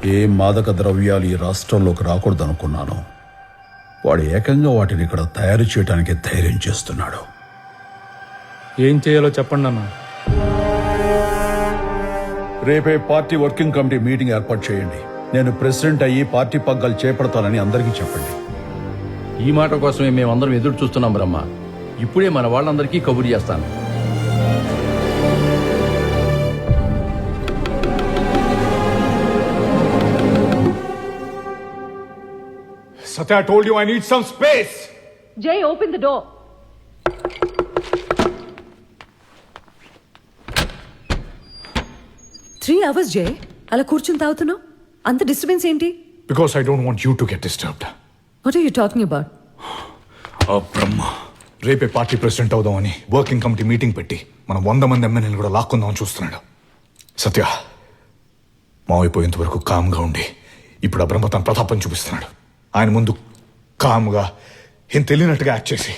ఏ మాదక ద్రవ్యాలు ఈ రాష్ట్రంలోకి రాకూడదనుకున్నాను. వాడు ఏకంగా వాటిని ఇక్కడ తయారు చేయడానికి ధైర్యం చేస్తున్నాడు. ఏం చేయాలో చెప్పండి అన్న. రేపే పార్టీ వర్కింగ్ కమిటీ మీటింగ్ ఏర్పాటు చేయండి. నేను ప్రెసిడెంట్ అయ్యి పార్టీ పగ్గాలు చేపడతానని అందరికీ చెప్పండి. ఈ మాట కోసమే మేమందరం ఎదురు చూస్తున్నాం బ్రహ్మ. ఇప్పుడే మన వాళ్ళందరికీ కబురు చేస్తాను. Satya, I told you I need some space. Jay, open the door. Three hours, Jay. అలా కూర్చుని తాగుతున్నావు. అంత డిస్టర్బెన్స్ ఏంటి? Because I don't want you to get disturbed. What are you talking about? బ్రహ్మ, రేపే పార్టీ ప్రెసిడెంట్ అవుదామని working committee meeting పెట్టి మనం 100 మంది ఎమ్మెల్యేలు కూడా లాక్కుందామని చూస్తున్నాడు. సత్య, మావైపోయేంత వరకు కామ్గా ఉండి ఇప్పుడు ఆ బ్రహ్మ తన ప్రతాపం చూపిస్తున్నాడు. ఆయన ముందు కామ్గా ఏం తెలియనట్టుగా యాక్ట్ చేసి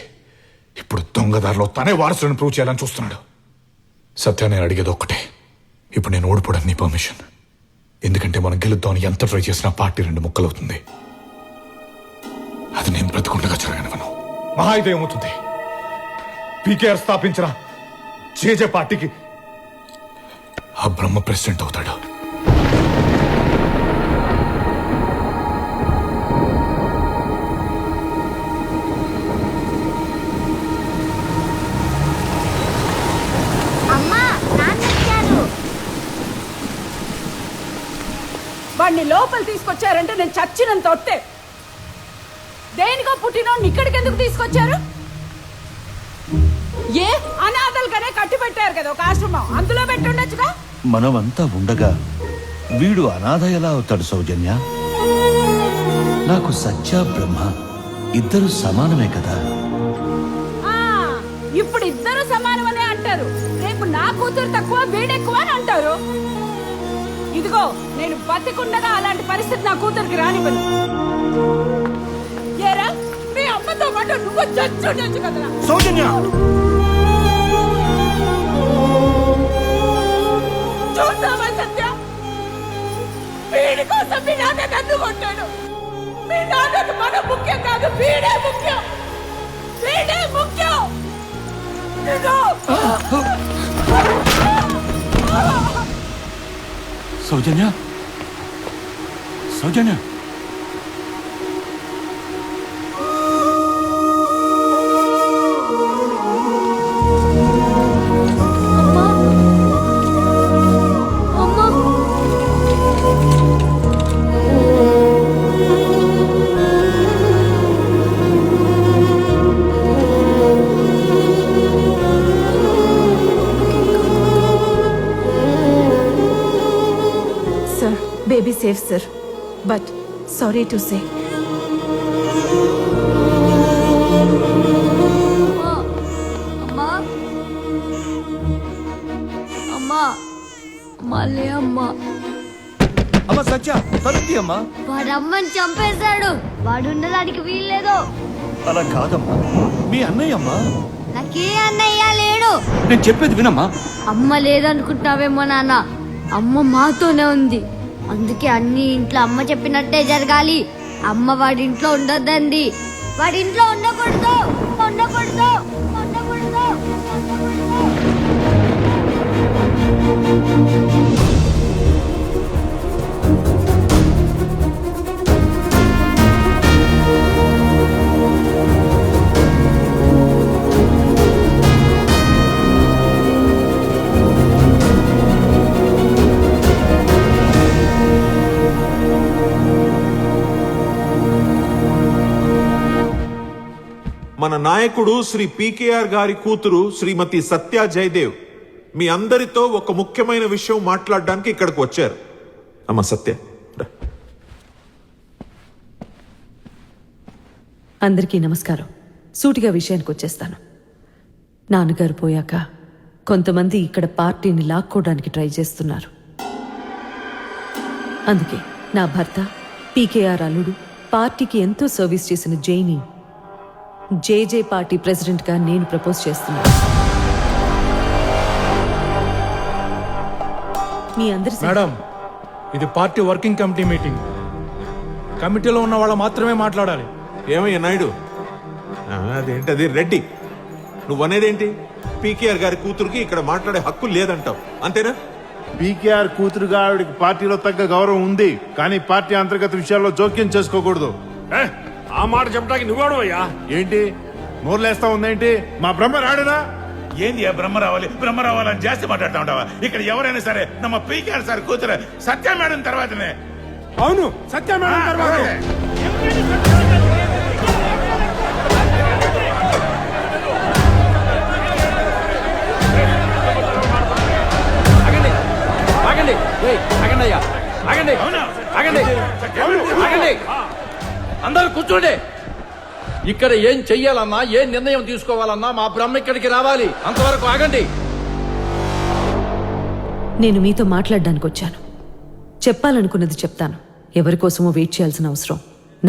ఇప్పుడు దొంగదారిలో తనే వారసులను ప్రూవ్ చేయాలని చూస్తున్నాడు. సత్య, నేను అడిగేది ఒక్కటే, ఇప్పుడు నేను ఓడిపోవడానికి నీ పర్మిషన్. ఎందుకంటే మనం గెలుద్దామని ఎంత ట్రై చేసినా పార్టీ 2 ముక్కలవుతుంది. అది నేను బ్రతుకుండగా జరగనివ్వను. మహా అయితే ఏమవుతుంది, పీకేఆర్ స్థాపించిన జేజే పార్టీకి ఆ బ్రహ్మ ప్రెసిడెంట్ అవుతాడు. వాడిని లోపల తీసుకొచ్చారంటే నేను చచ్చినంత ఒట్టే. దేనికో పుట్టినోడిని ఇక్కడికి ఎందుకు తీసుకొచ్చారు? ఏ అనాథలుగానే కట్టి పెట్టారు కదా ఒక ఆశ్రమం, అందులో పెట్టుండొచ్చుగా. మనమంతా ఉండగా వీడు అనాథ ఎలా అవుతాడు సౌజన్య? నాకు సత్య బ్రహ్మ ఇద్దరు సమానమే కదా. ఇప్పుడు ఇద్దరు సమానమనే అంటారు, రేపు నా కూతురు తక్కువ వీడెక్కువ అని అంటారు. ఇదిగో, నేను బతికుండగా అలాంటి పరిస్థితి నా కూతురికి రానివ్వను. ఏరా, మీ అమ్మతో పాటు నువ్వు చచ్చుండొచ్చు కదరా. సౌజన్య, చూస్తావా సత్య, వీడి కోసం మీ నాన్న నన్ను కొట్టాడు. మీ నాన్నకు మనం ముఖ్యం కాదు, వీడే ముఖ్యం. వీడే ముఖ్యం. సౌజన్య, సౌజన్య, Baby safe, sir. But sorry to say. అమ్మా, అమ్మా, మళ్ళీ అమ్మా. అమ్మ సత్య, తలుపుతీ అమ్మా. వాడు అమ్మని చంపేశాడు. వాడు ఉండడానికి వీల్లేదు. అలా కాదమ్మా, మీ అన్నయ్య అమ్మా. నాకే అన్నయ్య లేడు. నేను చెప్పేది వినమ్మా. అమ్మ లేదనుకుంటావేమో నాన్న, అమ్మ మాతోనే ఉంది. అందుకే అన్ని ఇంట్లో అమ్మ చెప్పినట్టే జరగాలి. అమ్మ వాడి ఇంట్లో ఉండొద్దండి. వాడి ఇంట్లో ఉండకూడదు, ఉండకూడదు, ఉండకూడదు, ఉండకూడదు. మన నాయకుడు శ్రీ పీకేఆర్ గారి కూతురు శ్రీమతి సత్య జయదేవ్ మీ అందరితో ఒక ముఖ్యమైన విషయం మాట్లాడడానికి ఇక్కడికి వచ్చారు. అమ్మ సత్య, అందరికీ నమస్కారం. సూటిగా విషయానికి వచ్చేస్తాను. నాన్నగారు పోయాక కొంతమంది ఇక్కడ పార్టీని లాక్కోవడానికి ట్రై చేస్తున్నారు. అందుకే నా భర్త పీకేఆర్ అల్లుడు పార్టీకి ఎంతో సర్వీస్ చేసిన జైని జేజే పార్టీ ప్రెసిడెంట్గా నేను ప్రపోజ్ చేస్తున్నాను. మీ అందరి మేడం, ఇది పార్టీ వర్కింగ్ కమిటీ మీటింగ్. కమిటీలో ఉన్న వాళ్ళు మాత్రమే మాట్లాడాలి. ఏమయ్యా నాయుడు, అదేంటది రెడ్డి, నువ్వనేదేంటి? పీకేఆర్ గారి కూతురుకి ఇక్కడ మాట్లాడే హక్కు లేదంటావు, అంతేనా? పీకేఆర్ కూతురుగా ఆవిడకి పార్టీలో తగ్గ గౌరవం ఉంది, కానీ పార్టీ అంతర్గత విషయాల్లో జోక్యం చేసుకోకూడదు. ఆ మాట చెప్పడానికి నువ్వెవడవయ్యా? ఏంటి నోర్లేస్తా ఉందేంటి? మా బ్రహ్మ రాడునా? ఏంది బ్రహ్మ రావాలని జాస్తి మాట్లాడుతూ ఉంటావా? ఇక్కడ ఎవరైనా సరే నమ్మ పీకేఆర్ సార్ కూతురు సత్య మేడం తర్వాతనే. అవును, సత్య మేడం తర్వాత. ఆగండి, ఆగండి అయ్యా, ఆగండి, ఆగండి, ఆగండి, అందరూ కూర్చోండి. ఇక్కడ ఏం చెయ్యాలన్నా, ఏం నిర్ణయం తీసుకోవాలన్నా మా బ్రహ్మ ఇక్కడికి రావాలి. అంతవరకు ఆగండి. నేను మీతో మాట్లాడడానికి వచ్చాను. చెప్పాలనుకున్నది చెప్తాను. ఎవరి కోసమో వెయిట్ చేయాల్సిన అవసరం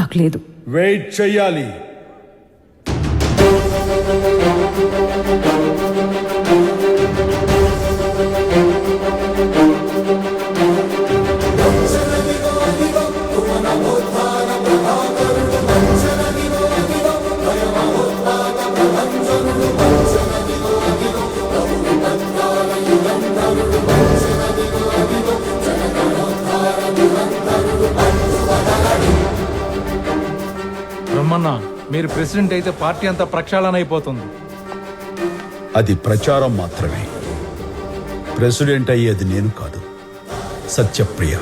నాకు లేదు. వెయిట్ చెయ్యాలి. బ్రహ్మన్న, మీరు ప్రెసిడెంట్ అయితే పార్టీ అంతా ప్రక్షాళన అయిపోతుంది. అది ప్రచారం మాత్రమే. ప్రెసిడెంట్ అయ్యేది నేను కాదు, సత్యప్రియ.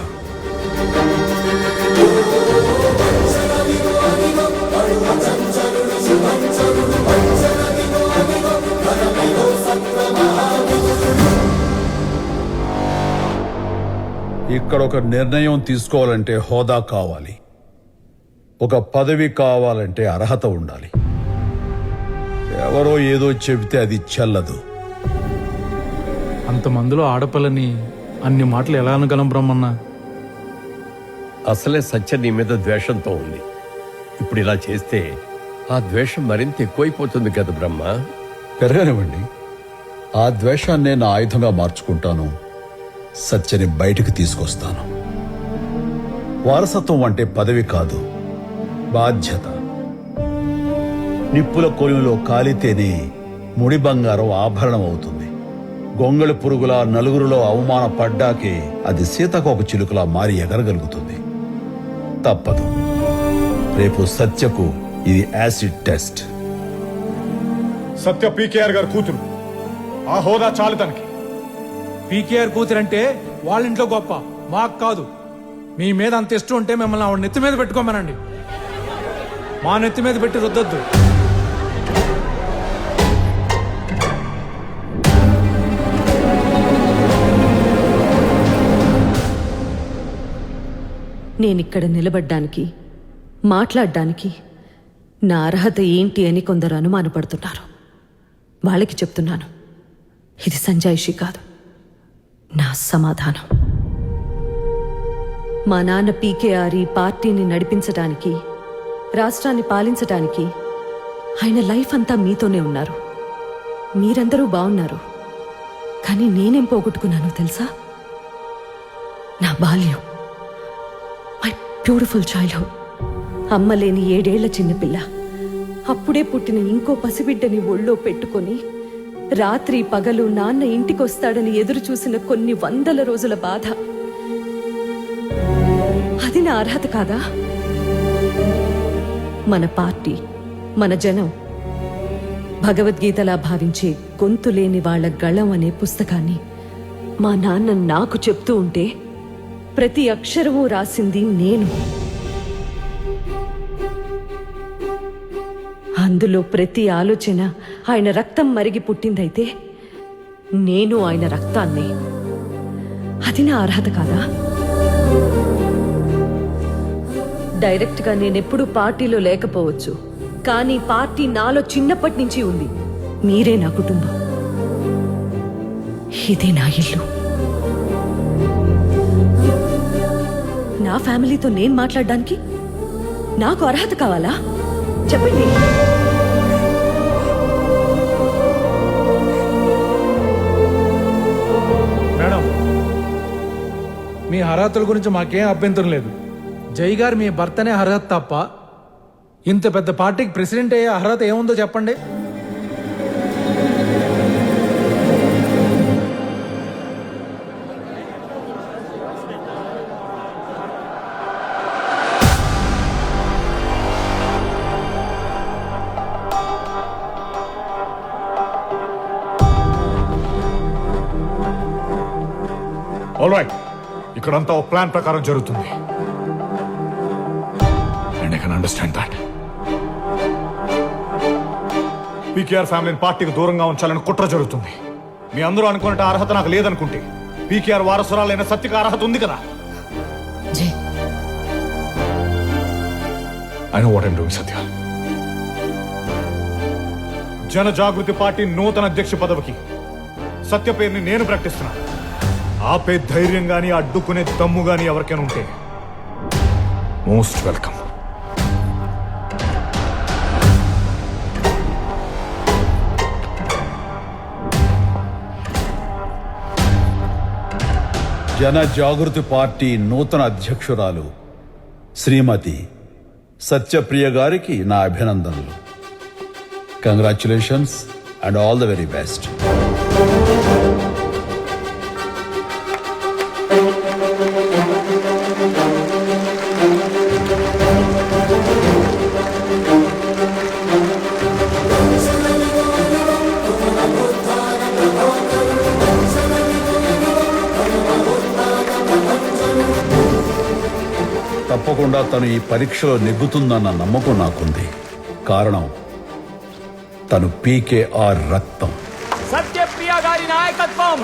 ఇక్కడ ఒక నిర్ణయం తీసుకోవాలంటే హోదా కావాలి, ఒక పదవి కావాలంటే అర్హత ఉండాలి. ఎవరో ఏదో చెబితే అది చెల్లదు. అంతమందిలో ఆడపిల్లని అన్ని మాటలు ఎలా అనగలం బ్రహ్మన్న? అసలే సత్య నీ మీద ద్వేషంతో ఉంది. ఇప్పుడు ఇలా చేస్తే ఆ ద్వేషం మరింత ఎక్కువైపోతుంది కదా బ్రహ్మ. పెరగనివ్వండి, ఆ ద్వేషాన్నే నా ఆయుధంగా మార్చుకుంటాను. సత్యని బయటికి తీసుకొస్తాను. వారసత్వం అంటే పదవి కాదు, బాధ్యత. నిప్పుల కొలువులో కాలితేనే ముడి బంగారం ఆభరణం అవుతుంది. గొంగళి పురుగులా నలుగురిలో అవమానపడ్డాకే అది సీతకోక చిలుకలా మారి ఎగరగలుగుతుంది. తప్పదు. రేపు సత్యకు ఇది యాసిడ్ టెస్ట్. సత్య పీకేఆర్ గారు కూతురు, ఆ హోదా చాలు తనకి. పీకేఆర్ కూతురు అంటే వాళ్ళ ఇంట్లో గొప్ప, మాకు కాదు. మీ మీద అంత ఇష్టం ఉంటే మిమ్మల్ని ఆవిడ నెత్తి మీద పెట్టుకోమనండి. మా నెత్తి మీద పెట్టి రుద్దొద్దు. నేనిక్కడ నిలబడ్డానికి, మాట్లాడడానికి నా అర్హత ఏంటి అని కొందరు అనుమానపడుతున్నారు. వాళ్ళకి చెప్తున్నాను, ఇది సంజాయిషి కాదు, నా సమాధానం. మా నాన్న పీకేఆర్ ఈ పార్టీని నడిపించడానికి, రాష్ట్రాన్ని పాలించడానికి ఆయన లైఫ్ అంతా మీతోనే ఉన్నారు. మీరందరూ బాగున్నారు. కానీ నేనేం పోగొట్టుకున్నానో తెలుసా? నా బాల్యం, మై బ్యూటిఫుల్ చైల్డ్హుడ్. అమ్మ లేని 7 ఏళ్ల చిన్నపిల్ల, అప్పుడే పుట్టిన ఇంకో పసిబిడ్డని ఒళ్ళో పెట్టుకొని రాత్రి పగలు నాన్న ఇంటికొస్తాడని ఎదురు చూసిన కొన్ని వందల రోజుల బాధ. అది నా అర్హత కాదా? మన పార్టీ, మన జనం భగవద్గీతలా భావించే గొంతు లేని వాళ్ల గళం అనే పుస్తకాన్ని మా నాన్న నాకు చెప్తూ ఉంటే ప్రతి అక్షరమూ రాసింది నేను. అందులో ప్రతి ఆలోచన ఆయన రక్తం మరిగి పుట్టిందైతే నేను ఆయన రక్తాన్నే. అది నా అర్హత కాదా? డైరెక్ట్గా నేనెప్పుడూ పార్టీలో లేకపోవచ్చు, కానీ పార్టీ నాలో చిన్నప్పటి నుంచి ఉంది. మీరే నా కుటుంబం, ఇదే నా ఇల్లు. నా ఫ్యామిలీతో నేను మాట్లాడడానికి నాకు అర్హత కావాలా? చెప్పండి. మేడం, మీ అర్హతల గురించి మాకేం అభ్యంతరం లేదు. జై గారు మీ భర్తనే అర్హత తప్ప ఇంత పెద్ద పార్టీకి ప్రెసిడెంట్ అయ్యే అర్హత ఏముందో చెప్పండి. ఆల్ రైట్, ఇక్కడంతా ఒక ప్లాన్ ప్రకారం జరుగుతుంది. And I can understand that. PKR ఫ్యామిలీని పార్టీకి దూరంగా ఉంచాలని కుట్ర జరుగుతుంది. మీ అందరూ అనుకున్నట్టు అర్హత నాకు లేదనుకుంటే పీకేఆర్ వారసురాలైన సత్యకి అర్హత ఉంది కదా. I know what I'm doing Satya. Jana Jagruthi party నూతన అధ్యక్ష పదవికి సత్య పేరుని నేను ప్రకటిస్తున్నాను. ఆపే ధైర్యం గాని అడ్డుకునే దమ్ము గాని ఎవరికైనా ఉంటే మోస్ట్ వెల్కమ్. జన జాగృతి పార్టీ నూతన అధ్యక్షురాలు శ్రీమతి సత్యప్రియ గారికి నా అభినందనలు. Congratulations and all the very best. తప్పకుండా తను ఈ పరీక్షలో నెగ్గుతుందన్న నమ్మకం నాకుంది. కారణం తను పీకేఆర్ రక్తం. సత్యప్రియ గారి నాయకత్వం,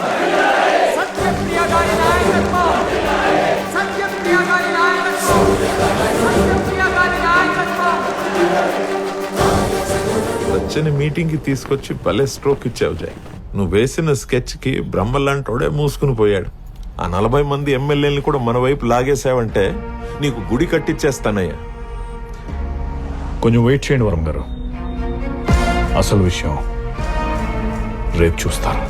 సత్యప్రియ గారి నాయకత్వం, సత్యప్రియ గారి నాయకత్వం, సత్యప్రియ గారి నాయకత్వం. సత్యని మీటింగ్ కి తీసుకొచ్చి భలే స్ట్రోక్ ఇచ్చావు జై. నువ్వు వేసిన స్కెచ్ కి బ్రహ్మలాంటోడే మూసుకుని పోయాడు. ఆ 40 మంది ఎమ్మెల్యేలని కూడా మన వైపు లాగేసావంటే నీకు గుడి కట్టించేస్తానయ్యా. కొంచెం వెయిట్ చేయండి వరం గారు, అసలు విషయం రేపు చూస్తారు.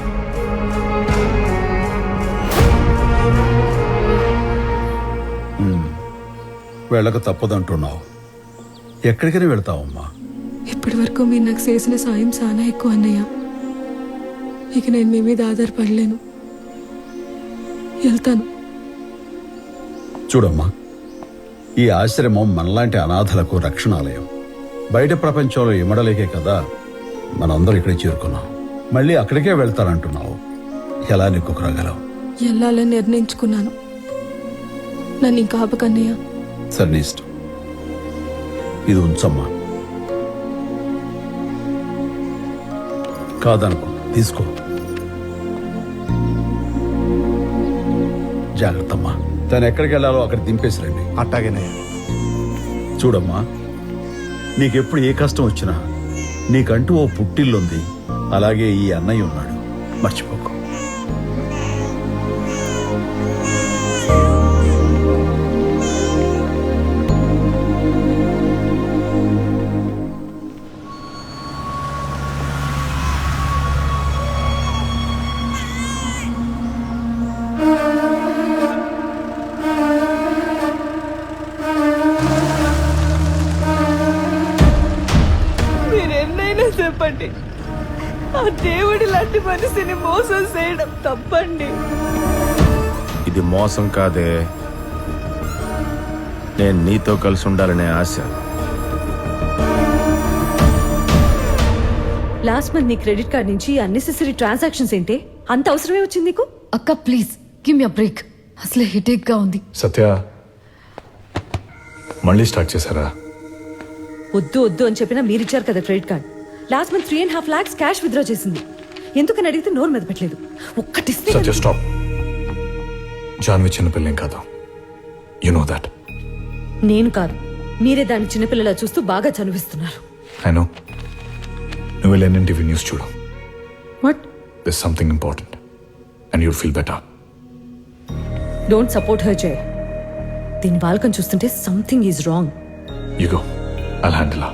వెళ్ళక తప్పదంటున్నావు. ఎక్కడికైనా వెళ్తావమ్మా? ఇప్పటి వరకు మీరు నాకు చేసిన సాయం చాలా ఎక్కువ అన్నయ్య. ఇక నేను మీ మీద ఆధారపడలేను. వెళ్తాను. చూడమ్మా, ఈ ఆశ్రమం మనలాంటి అనాథలకు రక్షణాలయం. బయట ప్రపంచంలో ఇమడలేకే కదా మనందరూ ఇక్కడికి చేరుకున్నాం. మళ్ళీ అక్కడికే వెళ్తానంటున్నావు. ఎలా నెక్కుకురాగలవు? వెళ్ళాలని నిర్ణయించుకున్నాను. నన్ను ఇంకా ఆపకన్నయ్య. సరే, నీ ఇష్టం. ఇది ఉంచమ్మా. కాదనుకో, తీసుకో. జాగ్రత్తమ్మా. తను ఎక్కడికి వెళ్ళాలో అక్కడ దింపేసి రండి. అట్టాగేనే. చూడమ్మా, నీకెప్పుడు ఏ కష్టం వచ్చినా నీకంటూ ఓ పుట్టిల్లుంది. అలాగే ఈ అన్నయ్య ఉన్నాడు, మర్చిపోకు. మీరెన్నైనా చెప్పండి, ఆ దేవుడి లాంటి మనిషిని మోసం చేయడం తప్పండి. ఇది మోసం కాదే, నేను నీతో కలిసి ఉండాలనే ఆశ. లాస్ట్ మంత్ నీ క్రెడిట్ కార్డ్ నుంచి అన్నెసెసరీ ట్రాన్సాక్షన్స్ ఏంటి? అంత అవసరమే వచ్చింది నీకు? అక్క please give me a break. అసలే హెడేక్ గా ఉంది. సత్య, మళ్ళీ స్టార్ట్ చేశారా? వద్దు వద్దు అని చెప్పినా మీరు ఇచ్చారు కదా credit card. Last month 3.5 lakhs cash withdraw చేసింది. ఎందుకని అడిగితే నోరు మీద పెట్టలేదు. ఒక్కటిస్తే. సత్య స్టాప్. జాన్వి చిన్నపిల్లేం కాదు, యు నో దాట్. నేను కాదు, మీరే దాన్ని చిన్నపిల్లలా చూస్తూ బాగా చనిపిస్తున్నారు. I know. నువ్వు వెళ్ళి ఎన్ఎన్టీవీ న్యూస్ చూడు. What? This something important and you'll feel better. Don't support her Jay. దీని బాల్కం చూస్తుంటే something is wrong. You go, I'll handle.